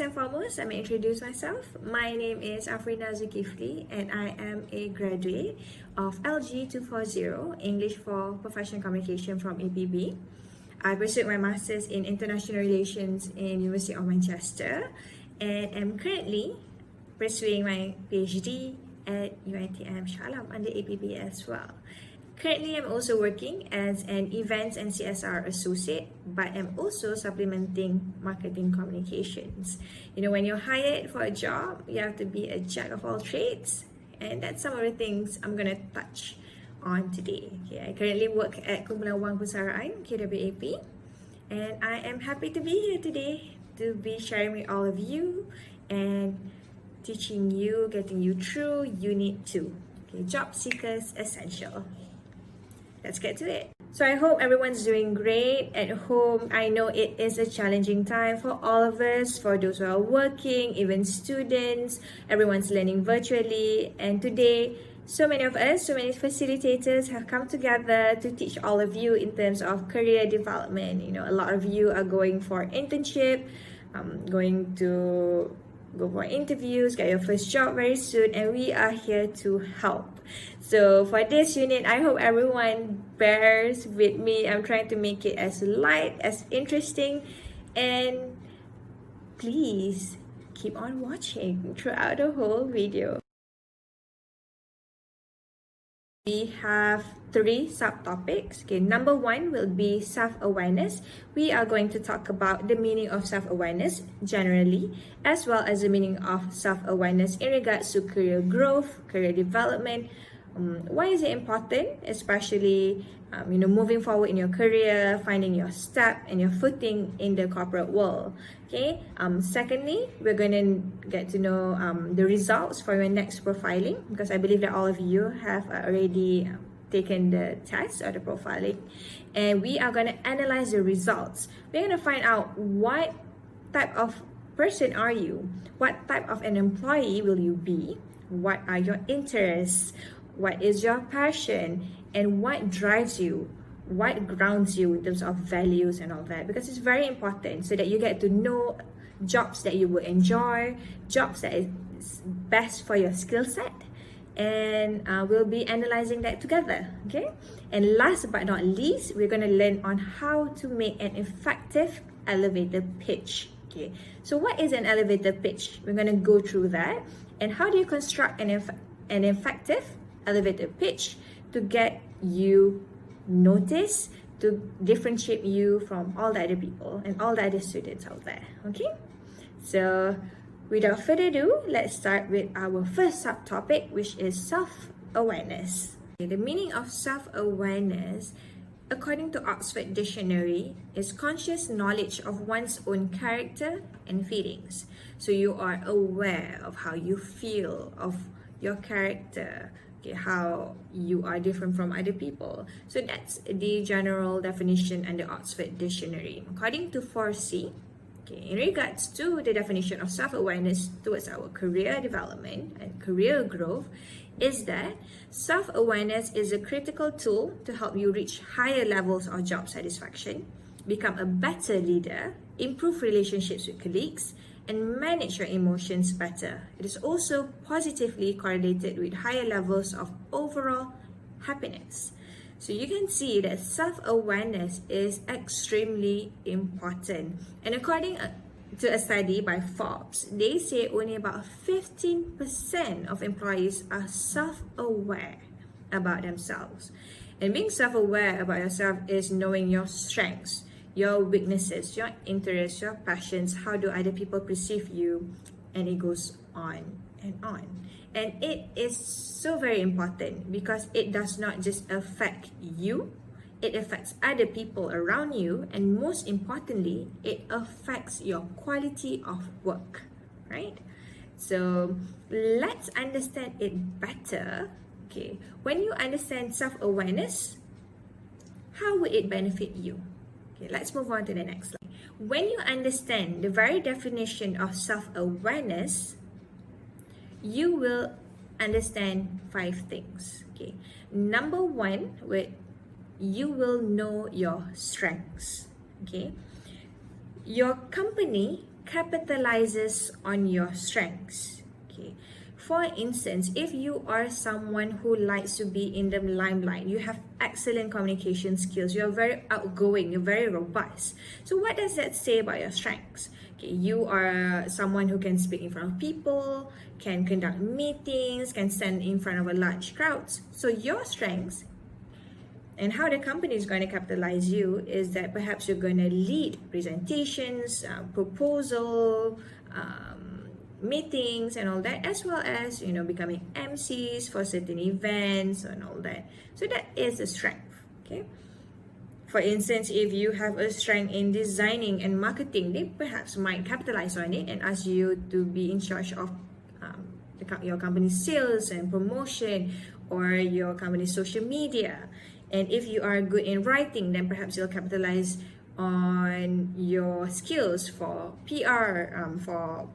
and foremost, let me introduce myself. My name is AFRINA ZULKIFLI and I am a graduate of LG 240, English for Professional Communication from APB. I pursued my Masters in International Relations in University of Manchester and am currently pursuing my PhD at UiTM Shah Alam under APB as well. Currently, I'm also working as an Events and CSR Associate, but I'm also supplementing marketing communications. You know, when you're hired for a job, you have to be a jack of all trades, and that's some of the things I'm going to touch on today. Okay, I currently work at Kumpulan Wang Persaraan, KWAP, and I am happy to be here today to be sharing with all of you and teaching you, getting you through Unit 2. Okay, Job Seekers Essential. Let's get to it. So I hope everyone's doing great at home. I know it is a challenging time for all of us, for those who are working, even students. Everyone's learning virtually. And today, so many of us, so many facilitators have come together to teach all of you in terms of career development. You know, a lot of you are going for internship, going to go for interviews, get your first job very soon, and we are here to help. So for this unit, I hope everyone bears with me. I'm trying to make it as light, as interesting, and please keep on watching throughout the whole video. We have 3 subtopics. Okay, number 1 will be self-awareness. We are going to talk about the meaning of self-awareness generally, as well as the meaning of self-awareness in regards to career growth, career development. Why is it important, especially moving forward in your career, finding your step and your footing in the corporate world. Okay. Secondly, we're going to get to know the results for your next profiling, because I believe that all of you have already taken the test or the profiling, and we are going to analyze the results. We're going to find out what type of person are you, what type of an employee will you be, what are your interests, what is your passion, and what drives you, what grounds you in terms of values and all that, because it's very important so that you get to know jobs that you will enjoy, jobs that is best for your skill set, and we'll be analyzing that together. Okay, and last but not least, we're going to learn on how to make an effective elevator pitch. Okay, so what is an elevator pitch? We're going to go through that, and how do you construct an effective elevator pitch to get you noticed, to differentiate you from all the other people and all the other students out there. Okay, so without further ado, let's start with our first subtopic, which is self-awareness. The meaning of self-awareness, according to Oxford Dictionary, is conscious knowledge of one's own character and feelings. So you are aware of how you feel, of your character, okay, how you are different from other people. So that's the general definition under Oxford Dictionary. According to 4C, okay, in regards to the definition of self-awareness towards our career development and career growth, is that self-awareness is a critical tool to help you reach higher levels of job satisfaction, become a better leader, improve relationships with colleagues, and manage your emotions better. It is also positively correlated with higher levels of overall happiness. So you can see that self-awareness is extremely important. And according to a study by Forbes, they say only about 15% of employees are self-aware about themselves. And being self-aware about yourself is knowing your strengths, your weaknesses, your interests, your passions, how do other people perceive you, and it goes on and on. And it is so very important because it does not just affect you, it affects other people around you, and most importantly, it affects your quality of work, right? So let's understand it better. Okay, when you understand self-awareness, how would it benefit you? Okay, let's move on to the next slide. When you understand the very definition of self-awareness, you will understand 5 things. Okay, number 1, you will know your strengths. Okay, your company capitalizes on your strengths. Okay. For instance, if you are someone who likes to be in the limelight, you have excellent communication skills, you're very outgoing, you're very robust. So what does that say about your strengths? Okay, you are someone who can speak in front of people, can conduct meetings, can stand in front of a large crowds. So your strengths and how the company is going to capitalize you is that perhaps you're going to lead presentations, proposal, meetings and all that, as well as becoming MCs for certain events and all that. So that is a strength. Okay, for instance, if you have a strength in designing and marketing, they perhaps might capitalize on it and ask you to be in charge of your company's sales and promotion, or your company's social media. And if you are good in writing, then perhaps you'll capitalize on your skills for PR, for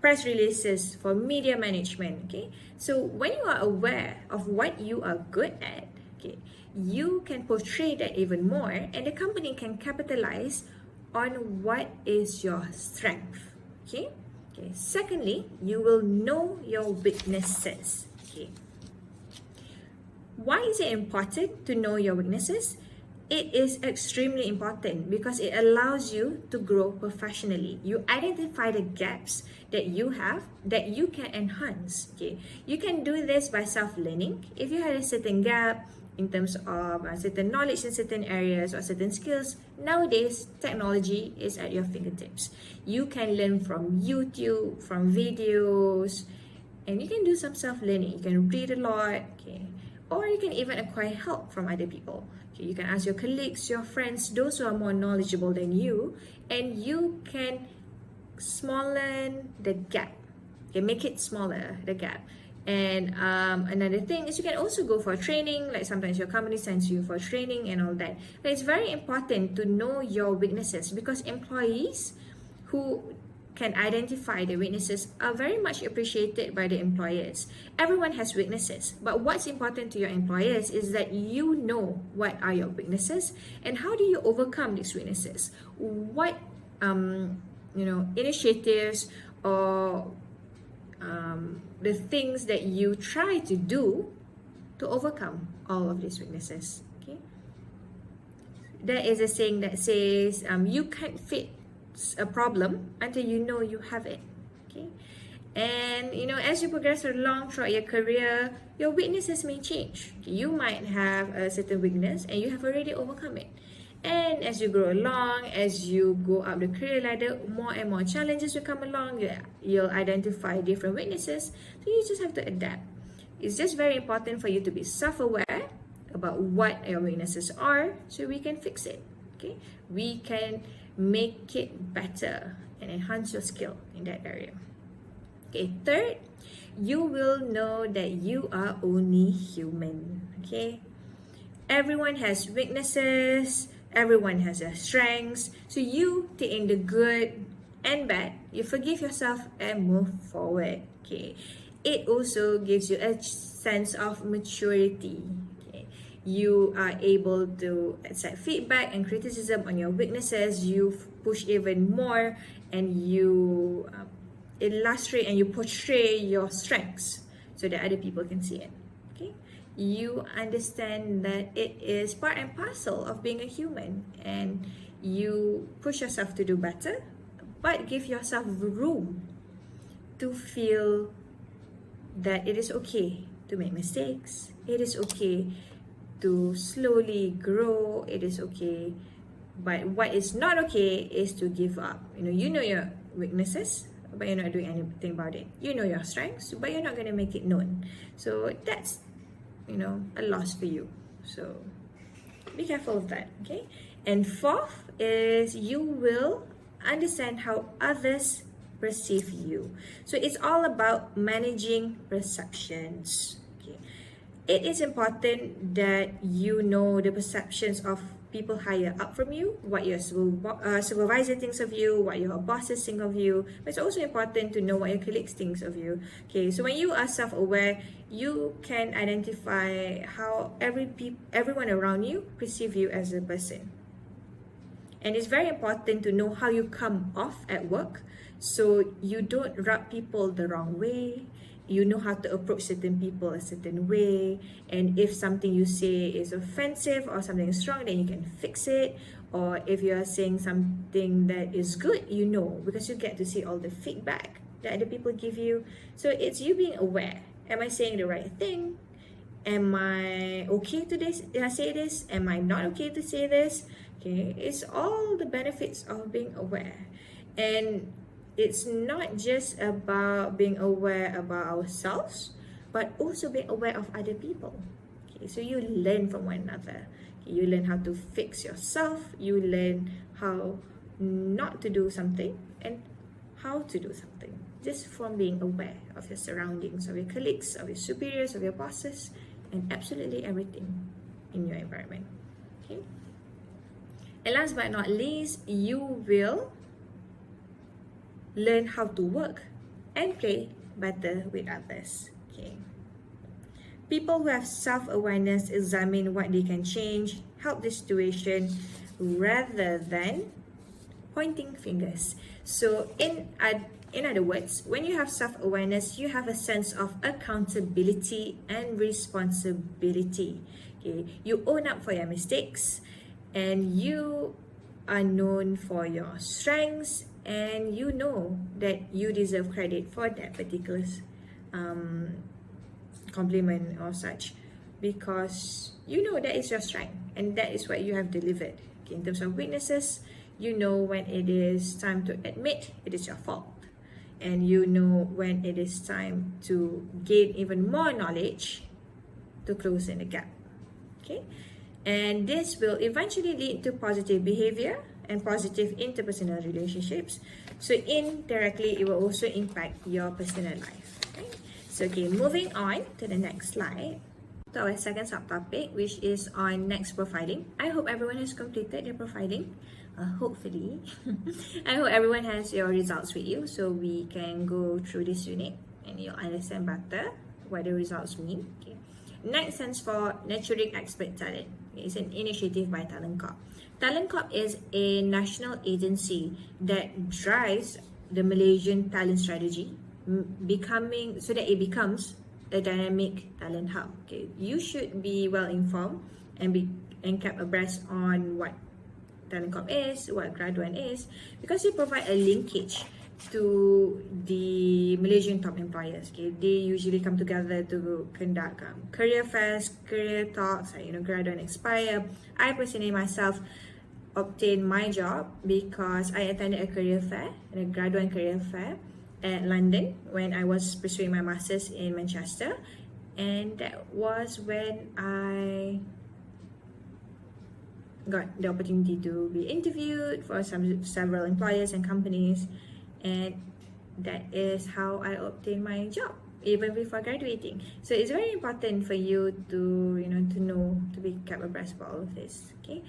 press releases, for media management. Okay, so when you are aware of what you are good at, okay, you can portray that even more, and the company can capitalize on what is your strength. Okay. Okay. Secondly, you will know your weaknesses. Okay. Why is it important to know your weaknesses? It is extremely important because it allows you to grow professionally. You identify the gaps that you have that you can enhance. Okay, you can do this by self-learning. If you had a certain gap in terms of certain knowledge in certain areas or certain skills, nowadays technology is at your fingertips. You can learn from YouTube, from videos, and you can do some self-learning. You can read a lot. Okay, or you can even acquire help from other people. Okay, you can ask your colleagues, your friends, those who are more knowledgeable than you, and you can smaller the gap. Okay, make it smaller, the gap. And another thing is you can also go for training, like sometimes your company sends you for training and all that. But it's very important to know your weaknesses, because employees who can identify the weaknesses are very much appreciated by the employers. Everyone has weaknesses, but what's important to your employers is that you know what are your weaknesses and how do you overcome these weaknesses. What initiatives or the things that you try to do to overcome all of these weaknesses. Okay, there is a saying that says you can't fit a problem until you know you have it. Okay, and as you progress along throughout your career, your weaknesses may change. Okay? You might have a certain weakness and you have already overcome it, and as you grow along, as you go up the career ladder, more and more challenges will come along. You'll identify different weaknesses, so you just have to adapt. It's just very important for you to be self-aware about what your weaknesses are so we can fix it. Okay, we can make it better and enhance your skill in that area. Okay, third, you will know that you are only human. Okay, everyone has weaknesses, everyone has their strengths, so you take in the good and bad, you forgive yourself and move forward. Okay, it also gives you a sense of maturity. You are able to accept feedback and criticism on your weaknesses. You push even more, and you illustrate and you portray your strengths so that other people can see it. Okay, you understand that it is part and parcel of being a human, and you push yourself to do better, but give yourself room to feel that it is okay to make mistakes. It is okay to slowly grow. It is okay, but what is not okay is to give up. You know your weaknesses, but you're not doing anything about it. You know your strengths, but you're not going to make it known. So that's a loss for you. So be careful of that. Okay, and fourth is you will understand how others perceive you. So it's all about managing perceptions. Okay, it is important that you know the perceptions of people higher up from you, what your supervisor thinks of you, what your bosses think of you. But it's also important to know what your colleagues think of you. Okay, so when you are self-aware, you can identify how everyone around you perceive you as a person. And it's very important to know how you come off at work so you don't rub people the wrong way. You know how to approach certain people a certain way, and if something you say is offensive or something is wrong, then you can fix it. Or if you are saying something that is good, you know, because you get to see all the feedback that other people give you. So it's you being aware. Am I saying the right thing? Am I okay to say this? Am I not okay to say this? Okay, it's all the benefits of being aware. And it's not just about being aware about ourselves, but also being aware of other people. Okay, so you learn from one another. Okay, you learn how to fix yourself. You learn how not to do something and how to do something, just from being aware of your surroundings, of your colleagues, of your superiors, of your bosses, and absolutely everything in your environment. Okay. And last but not least, you will learn how to work and play better with others. Okay. People who have self-awareness examine what they can change, help the situation, rather than pointing fingers. So in other words, when you have self-awareness, you have a sense of accountability and responsibility. Okay. You own up for your mistakes, and you are known for your strengths, and you know that you deserve credit for that particular compliment or such, because you know that is your strength and that is what you have delivered. Okay, in terms of weaknesses, you know when it is time to admit it is your fault, and you know when it is time to gain even more knowledge to close in the gap. Okay, and this will eventually lead to positive behavior and positive interpersonal relationships. So indirectly, it will also impact your personal life. Okay? So okay, moving on to the next slide, to our second subtopic, which is on next profiling. I hope everyone has completed their profiling. Hopefully. I hope everyone has your results with you, so we can go through this unit and you'll understand better what the results mean. Okay. Next stands for Nurturing Expert Talent. It's an initiative by Talent Corp. Talent Corp is a national agency that drives the Malaysian talent strategy, so that it becomes a dynamic talent hub. Okay, you should be well informed and kept abreast on what Talent Corp is, what Graduan is, because you provide a linkage to the Malaysian top employers. Okay, they usually come together to conduct career fairs, career talks, Graduan Expire. I personally myself obtained my job because I attended a career fair, a Graduan career fair at London when I was pursuing my masters in Manchester, and that was when I got the opportunity to be interviewed for several employers and companies, and that is how I obtained my job even before graduating. So it's very important for you to know, to be kept abreast of all of this. Okay,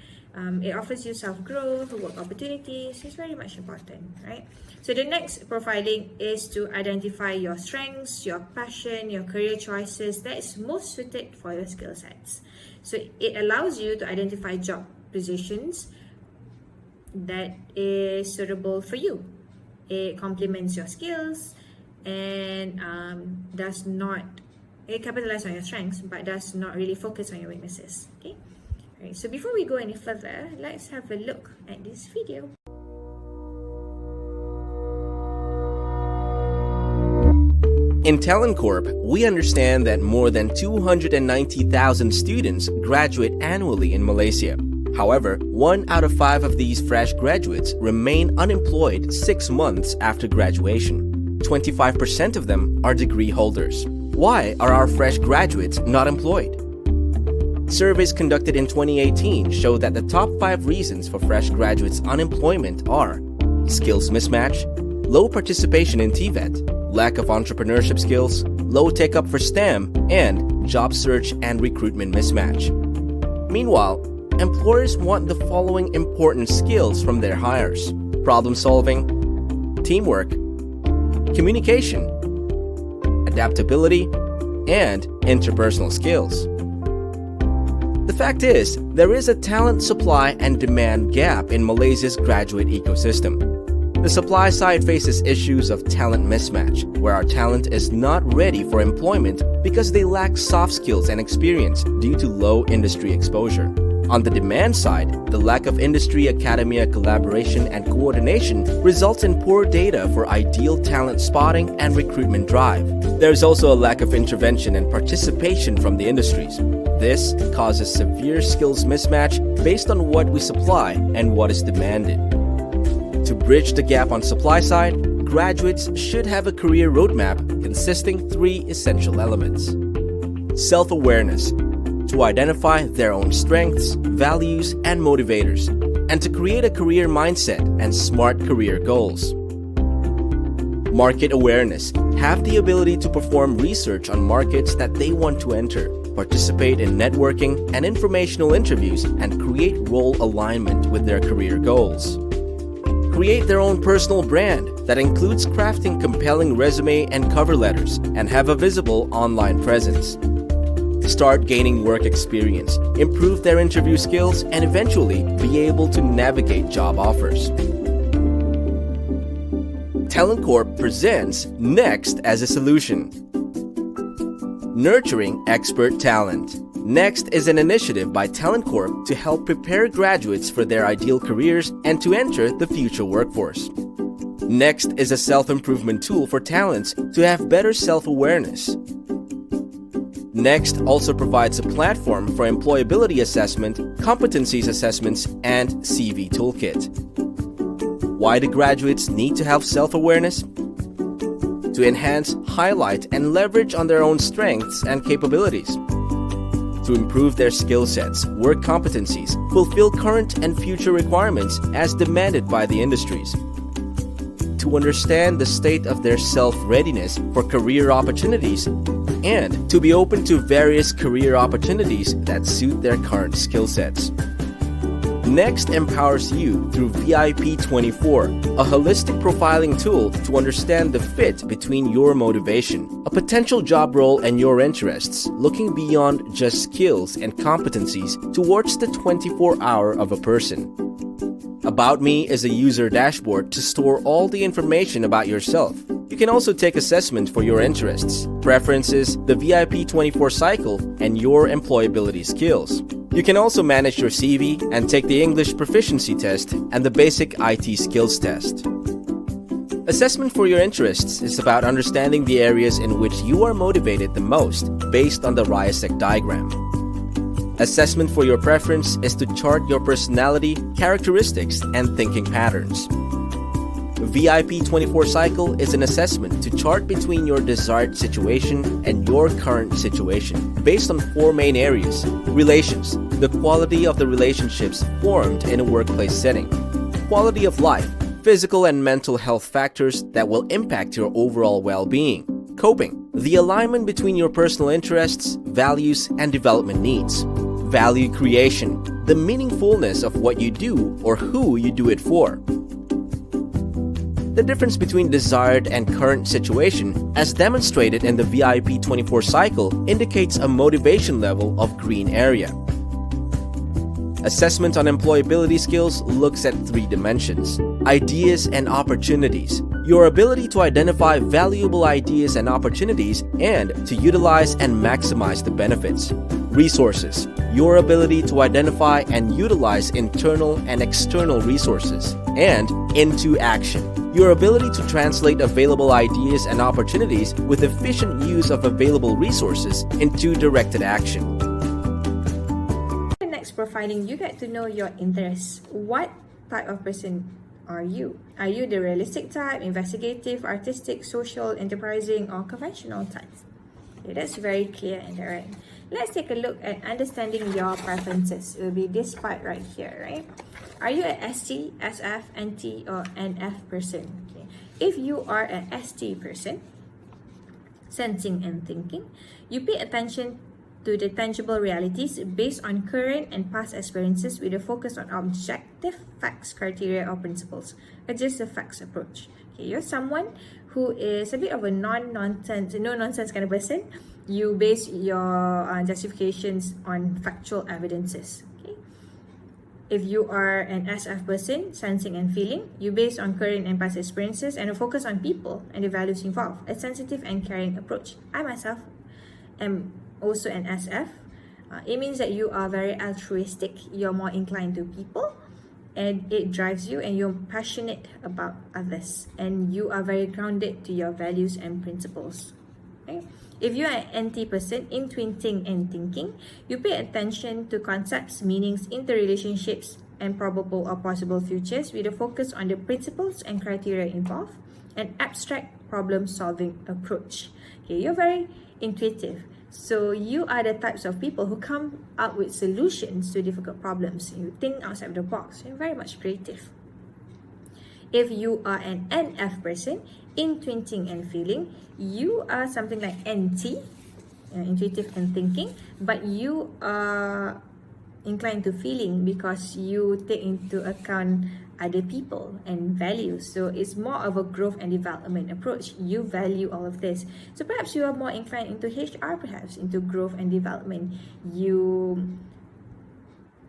it offers you self-growth, work opportunities. It's very much important, right? So the next profiling is to identify your strengths, your passion, your career choices that is most suited for your skill sets. So it allows you to identify job positions that is suitable for you. It complements your skills and it capitalizes on your strengths, but does not really focus on your weaknesses. Okay. All right. So before we go any further, let's have a look at this video. In Talent Corp, we understand that more than 290,000 students graduate annually in Malaysia. However, 1 out of 5 of these fresh graduates remain unemployed 6 months after graduation. 25% of them are degree holders. Why are our fresh graduates not employed? Surveys conducted in 2018 show that the top 5 reasons for fresh graduates' unemployment are skills mismatch, low participation in TVET, lack of entrepreneurship skills, low take-up for STEM, and job search and recruitment mismatch. Meanwhile, employers want the following important skills from their hires: problem solving, teamwork, communication, adaptability, and interpersonal skills. The fact is, there is a talent supply and demand gap in Malaysia's graduate ecosystem. The supply side faces issues of talent mismatch, where our talent is not ready for employment because they lack soft skills and experience due to low industry exposure. On the demand side, the lack of industry-academia collaboration and coordination results in poor data for ideal talent spotting and recruitment drive. There is also a lack of intervention and participation from the industries. This causes severe skills mismatch based on what we supply and what is demanded. To bridge the gap on supply side, graduates should have a career roadmap consisting 3 essential elements. Self-awareness, to identify their own strengths, values, and motivators, and to create a career mindset and smart career goals. Market awareness, have the ability to perform research on markets that they want to enter, participate in networking and informational interviews, and create role alignment with their career goals. Create their own personal brand that includes crafting compelling resume and cover letters and have a visible online presence. Start gaining work experience, improve their interview skills, and eventually be able to navigate job offers. Talent Corp presents Next as a solution. Nurturing expert talent. Next is an initiative by Talent Corp to help prepare graduates for their ideal careers and to enter the future workforce. Next is a self-improvement tool for talents to have better self-awareness. Next also provides a platform for employability assessment, competencies assessments, and CV toolkit. Why do graduates need to have self-awareness? To enhance, highlight, and leverage on their own strengths and capabilities. To improve their skill sets, work competencies, fulfill current and future requirements as demanded by the industries. To understand the state of their self-readiness for career opportunities, and to be open to various career opportunities that suit their current skill sets. Next empowers you through VIP24, a holistic profiling tool to understand the fit between your motivation, a potential job role, and your interests, looking beyond just skills and competencies towards the 24-hour of a person. About Me is a user dashboard to store all the information about yourself. You can also take assessment for your interests, preferences, the VIP24 cycle, and your employability skills. You can also manage your CV and take the English proficiency test and the basic IT skills test. Assessment for your interests is about understanding the areas in which you are motivated the most based on the Rayasek diagram. Assessment for your preference is to chart your personality, characteristics, and thinking patterns. VIP24 cycle is an assessment to chart between your desired situation and your current situation based on 4 main areas: relations, the quality of the relationships formed in a workplace setting; quality of life, physical and mental health factors that will impact your overall well-being; coping, the alignment between your personal interests, values, and development needs; value creation, the meaningfulness of what you do or who you do it for. The difference between desired and current situation, as demonstrated in the VIP24 cycle, indicates a motivation level of green area. Assessment on employability skills looks at 3 dimensions: ideas and opportunities, your ability to identify valuable ideas and opportunities and to utilize and maximize the benefits; resources, your ability to identify and utilize internal and external resources; and into action, your ability to translate available ideas and opportunities with efficient use of available resources into directed action. The next profiling, you get to know your interests. What type of person are you? Are you the realistic type, investigative, artistic, social, enterprising, or conventional type? Okay, that's very clear in there, right? Let's take a look at understanding your preferences. It will be this part right here, right? Are you a ST, SF, NT, or NF person? Okay. If you are a ST person, sensing and thinking, you pay attention to the tangible realities based on current and past experiences with a focus on objective facts, criteria, or principles, or just a facts approach. Okay, you're someone who is a bit of a no-nonsense kind of person. you base your justifications on factual evidences. Okay. If you are an SF person, sensing and feeling, you base on current and past experiences and a focus on people and the values involved. A sensitive and caring approach. I myself am also an SF. It means that you are very altruistic, you're more inclined to people, and it drives you, and you're passionate about others, and you are very grounded to your values and principles. Okay? If you are an NT person, intuiting and thinking, you pay attention to concepts, meanings, interrelationships, and probable or possible futures with a focus on the principles and criteria involved, an abstract problem-solving approach. Okay, you're very intuitive. So you are the types of people who come up with solutions to difficult problems. You think outside the box. You're very much creative. If you are an NF person, intuiting and feeling, you are something like NT, intuitive and thinking, but you are inclined to feeling because you take into account other people and values. So it's more of a growth and development approach. You value all of this. So perhaps you are more inclined into HR, perhaps into growth and development. You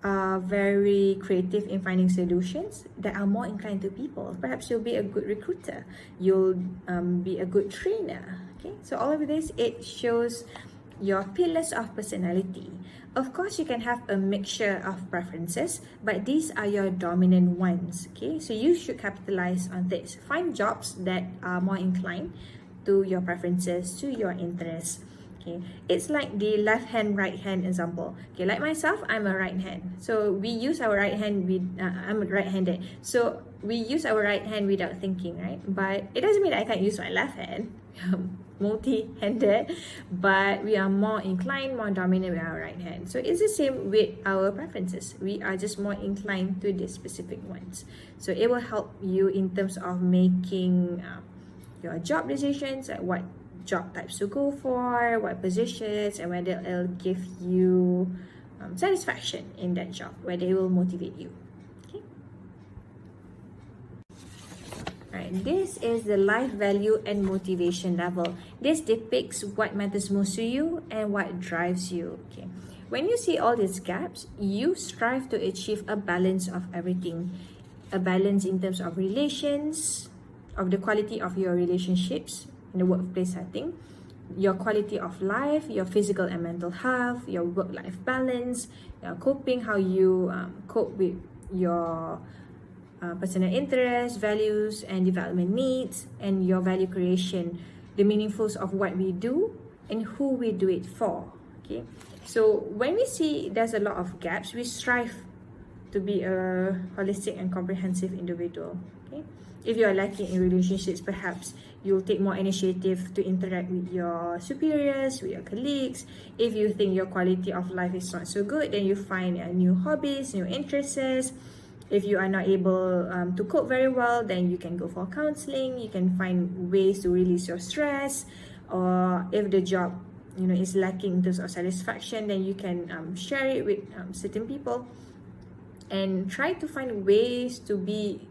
are very creative in finding solutions that are more inclined to people. Perhaps you'll be a good recruiter. You'll be a good trainer. Okay, so all of this, it shows your pillars of personality. Of course, you can have a mixture of preferences, but these are your dominant ones. Okay, so you should capitalize on this. Find jobs that are more inclined to your preferences, to your interests. Okay, it's like the left hand, right hand example. Okay, like myself, I'm a right hand. So we use our right hand with, I'm right-handed. So we use our right hand without thinking, right? But it doesn't mean that I can't use my left hand. Multi-handed, but we are more inclined, more dominant with our right hand. So it's the same with our preferences. We are just more inclined to the specific ones. So it will help you in terms of making your job decisions, like what job types to go for, what positions, and whether it'll give you satisfaction in that job, whether it will motivate you. This is the life value and motivation level. This depicts what matters most to you and what drives you. Okay. When you see all these gaps, you strive to achieve a balance of everything. A balance in terms of relations, of the quality of your relationships in the workplace setting, your quality of life, your physical and mental health, your work-life balance, your coping, how you cope with your personal interests, values, and development needs, and your value creation, the meaningfuls of what we do and who we do it for. Okay, so when we see there's a lot of gaps, we strive to be a holistic and comprehensive individual. Okay, if you are lacking in relationships, perhaps you'll take more initiative to interact with your superiors, with your colleagues. If you think your quality of life is not so good, then you find new hobbies, new interests. If you are not able to cope very well, then you can go for counseling. You can find ways to release your stress. Or if the job, is lacking in terms of satisfaction, then you can share it with certain people, and try to find ways to be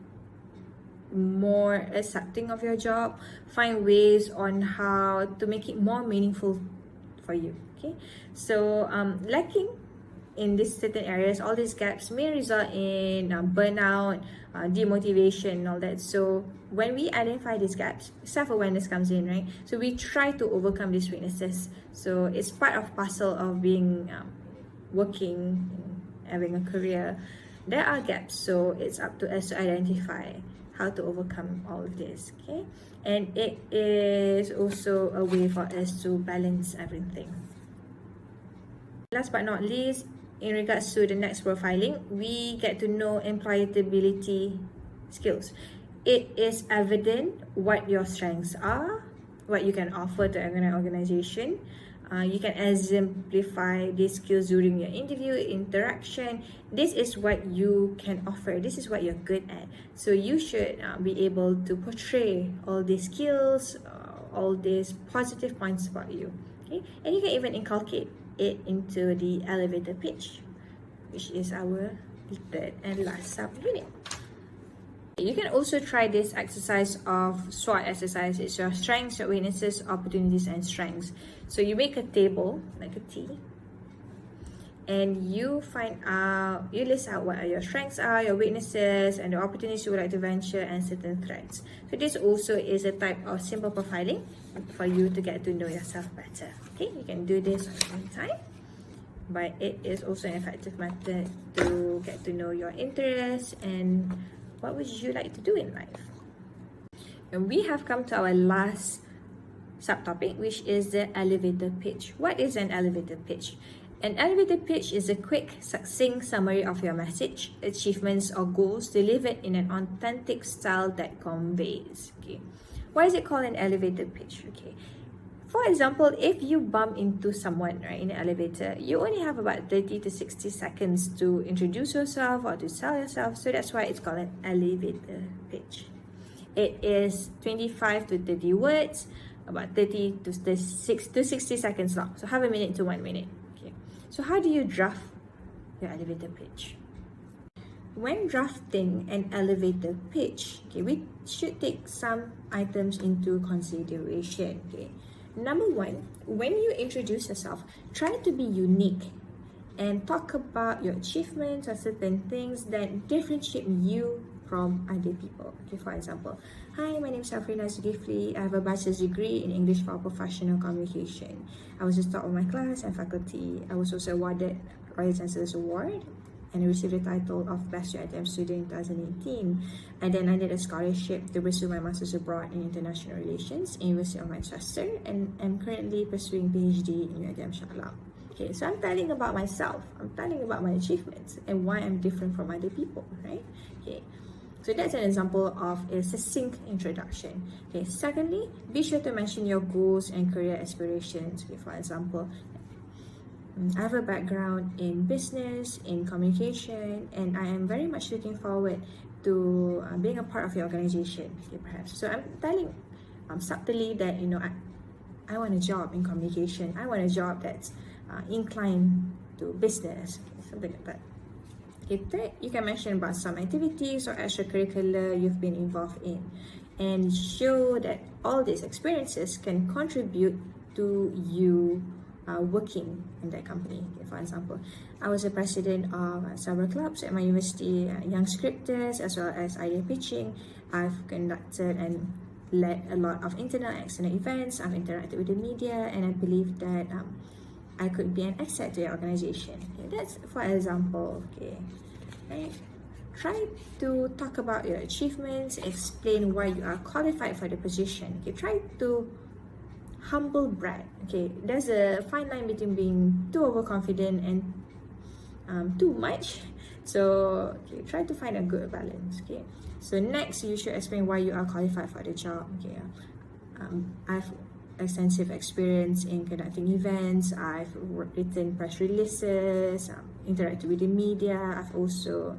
more accepting of your job. Find ways on how to make it more meaningful for you. Okay, so lacking in these certain areas, all these gaps may result in burnout, demotivation, and all that. So when we identify these gaps, self-awareness comes in, right? So we try to overcome these weaknesses. So it's part of parcel of being working, having a career. There are gaps, so it's up to us to identify how to overcome all of this. Okay, and it is also a way for us to balance everything. Last but not least, in regards to the next profiling, we get to know employability skills. It is evident what your strengths are, what you can offer to an organization. You can exemplify these skills during your interview, interaction. This is what you can offer. This is what you're good at. So you should be able to portray all these skills, all these positive points about you. Okay, and you can even inculcate it into the elevator pitch, which is our third and last sub-unit. You can also try this exercise of SWOT exercise. It's your strengths, your weaknesses, opportunities, and strengths. So you make a table, like a T, and you list out what your strengths are, your weaknesses, and the opportunities you would like to venture, and certain threats. So this also is a type of simple profiling for you to get to know yourself better. Okay, you can do this on your own time, but it is also an effective method to get to know your interests and what would you like to do in life. And we have come to our last subtopic, which is the elevator pitch. What is an elevator pitch? An elevator pitch is a quick, succinct summary of your message, achievements, or goals delivered in an authentic style that conveys. Okay, why is it called an elevator pitch? Okay, for example, if you bump into someone right in the elevator, you only have about 30 to 60 seconds to introduce yourself or to sell yourself. So that's why it's called an elevator pitch. It is 25 to 30 words, about 30 to 60 seconds long. So half a minute to 1 minute. Okay. So how do you draft your elevator pitch? When drafting an elevator pitch, okay, we should take some items into consideration. Okay. Number one, when you introduce yourself, try to be unique and talk about your achievements or certain things that differentiate you from other people. Okay, for example, hi, my name is AFRINA ZULKIFLI. I have a bachelor's degree in English for Professional Communication. I was the top of my class and faculty. I was also awarded Royal Chancellor's Award and I received the title of Best UiTM Student in 2018. And then I did a scholarship to pursue my master's abroad in International Relations in University of Manchester, and I'm currently pursuing PhD in UiTM Shah Alam. Okay, so I'm telling about myself, I'm telling about my achievements and why I'm different from other people, right? Okay, so that's an example of a succinct introduction. Okay, secondly, be sure to mention your goals and career aspirations. Okay, for example, I have a background in business, in communication, and I am very much looking forward to being a part of your organization, okay, perhaps. So I'm telling subtly that, you know, I want a job in communication. I want a job that's inclined to business, something like that. Okay, third, you can mention about some activities or extracurricular you've been involved in and show that all these experiences can contribute to you working in that company. Okay, for example, I was a president of several clubs at my university, young scripters, as well as idea pitching. I've conducted and led a lot of internal and external events. I've interacted with the media, and I believe that I could be an asset to your organization. Okay, that's for example. Okay, right? Try to talk about your achievements, explain why you are qualified for the position. Okay, try to humble brag. Okay, there's a fine line between being too overconfident and too much. So okay, try to find a good balance. Okay, so next you should explain why you are qualified for the job. Okay, I've extensive experience in conducting events. I've written press releases, interacted with the media. I've also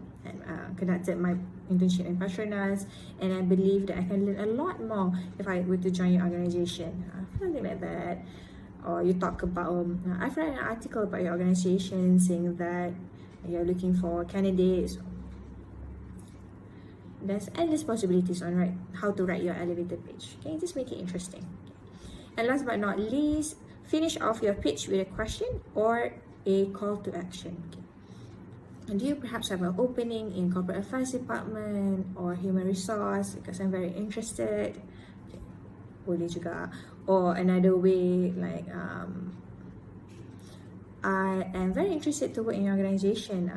conducted my internship in Persaraan, and I believe that I can learn a lot more if I were to join your organization, something like that. Or you talk about, I've read an article about your organization saying that you're looking for candidates. There's endless possibilities on how to write your elevator pitch. Okay, just make it interesting. And last but not least, finish off your pitch with a question or a call to action. Okay. And do you perhaps have an opening in corporate affairs department or human resource because I'm very interested? Okay. Boleh juga. Or another way, like I am very interested to work in your organization.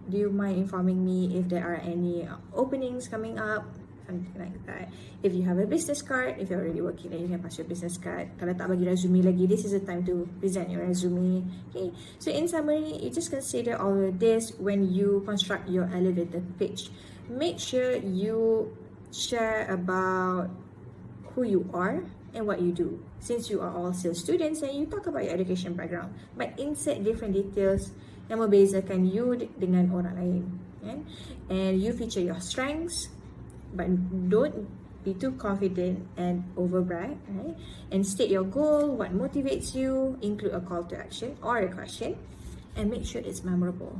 Do you mind informing me if there are any openings coming up? Something like that. If you have a business card, if you're already working, then you can pass your business card. Kalau tak bagi resume lagi, this is the time to present your resume. Okay. So in summary, you just consider all of this when you construct your elevator pitch. Make sure you share about who you are and what you do. Since you are all still students, and you talk about your education background, but insert different details yang membezakan you dengan orang lain. Okay? And you feature your strengths, but don't be too confident and overbrag, right? And state your goal, what motivates you, include a call to action or a question. and make sure it's memorable.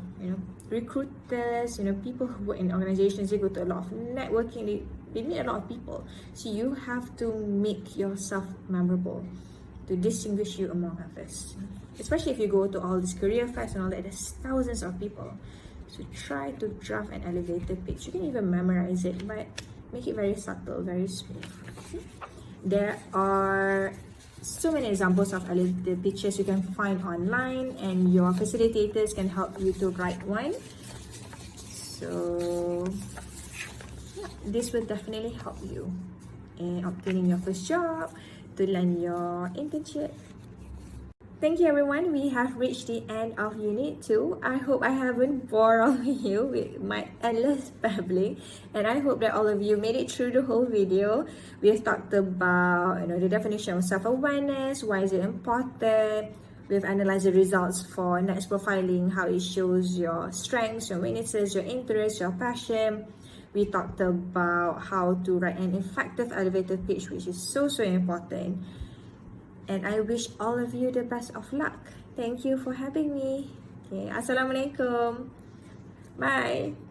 Recruiters, people who work in organizations, they go to a lot of networking, they meet a lot of people. So you have to make yourself memorable to distinguish you among others. Especially if you go to all these career fairs and all that, there's thousands of people. So try to draft an elevator pitch. You can even memorize it, but make it very subtle, very smooth. There are so many examples of elevator pitches you can find online, and your facilitators can help you to write one. So yeah, this will definitely help you in obtaining your first job, to land your internship. Thank you everyone, we have reached the end of Unit 2. I hope I haven't bored you with my endless babbling, and I hope that all of you made it through the whole video. We have talked about the definition of self-awareness, why is it important. We have analyzed the results for next profiling, how it shows your strengths, your weaknesses, your interests, your passion. We talked about how to write an effective elevator pitch, which is so important. And I wish all of you the best of luck. Thank you for having me. Okay, Assalamualaikum. Bye.